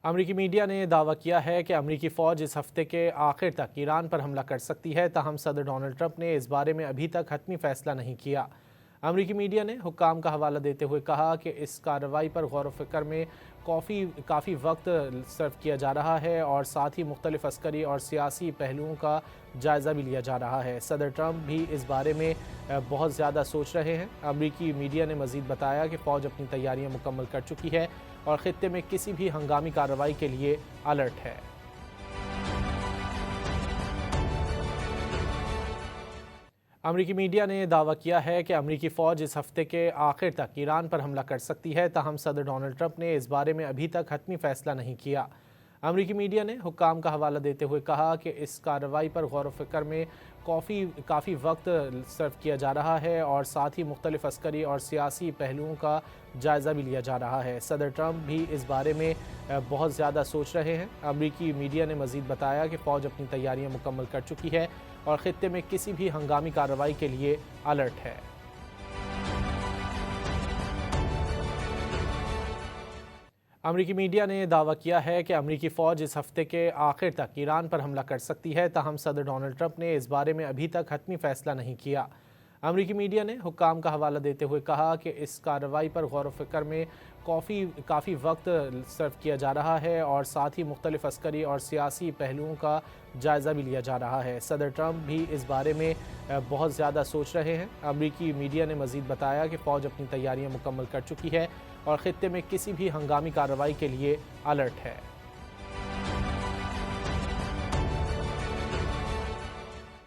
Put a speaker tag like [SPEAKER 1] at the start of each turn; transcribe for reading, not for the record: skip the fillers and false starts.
[SPEAKER 1] امریکی میڈیا نے دعویٰ کیا ہے کہ امریکی فوج اس ہفتے کے آخر تک ایران پر حملہ کر سکتی ہے، تاہم صدر ڈونلڈ ٹرمپ نے اس بارے میں ابھی تک حتمی فیصلہ نہیں کیا۔ امریکی میڈیا نے حکام کا حوالہ دیتے ہوئے کہا کہ اس کارروائی پر غور و فکر میں کافی وقت صرف کیا جا رہا ہے اور ساتھ ہی مختلف عسکری اور سیاسی پہلوؤں کا جائزہ بھی لیا جا رہا ہے۔ صدر ٹرمپ بھی اس بارے میں بہت زیادہ سوچ رہے ہیں۔ امریکی میڈیا نے مزید بتایا کہ فوج اپنی تیاریاں مکمل کر چکی ہے اور خطے میں کسی بھی ہنگامی کارروائی کے لیے الرٹ ہے۔ امریکی میڈیا نے دعویٰ کیا ہے کہ امریکی فوج اس ہفتے کے آخر تک ایران پر حملہ کر سکتی ہے، تاہم صدر ڈونلڈ ٹرمپ نے اس بارے میں ابھی تک حتمی فیصلہ نہیں کیا۔ امریکی میڈیا نے حکام کا حوالہ دیتے ہوئے کہا کہ اس کارروائی پر غور و فکر میں کافی وقت صرف کیا جا رہا ہے اور ساتھ ہی مختلف عسکری اور سیاسی پہلوؤں کا جائزہ بھی لیا جا رہا ہے۔ صدر ٹرمپ بھی اس بارے میں بہت زیادہ سوچ رہے ہیں۔ امریکی میڈیا نے مزید بتایا کہ فوج اپنی تیاریاں مکمل کر چکی ہے اور خطے میں کسی بھی ہنگامی کارروائی کے لیے الرٹ ہے۔ امریکی میڈیا نے دعویٰ کیا ہے کہ امریکی فوج اس ہفتے کے آخر تک ایران پر حملہ کر سکتی ہے، تاہم صدر ڈونلڈ ٹرمپ نے اس بارے میں ابھی تک حتمی فیصلہ نہیں کیا۔ امریکی میڈیا نے حکام کا حوالہ دیتے ہوئے کہا کہ اس کارروائی پر غور و فکر میں کافی وقت صرف کیا جا رہا ہے اور ساتھ ہی مختلف عسکری اور سیاسی پہلوؤں کا جائزہ بھی لیا جا رہا ہے۔ صدر ٹرمپ بھی اس بارے میں بہت زیادہ سوچ رہے ہیں۔ امریکی میڈیا نے مزید بتایا کہ فوج اپنی تیاریاں مکمل کر چکی ہے اور خطے میں کسی بھی ہنگامی کارروائی کے لیے الرٹ ہے۔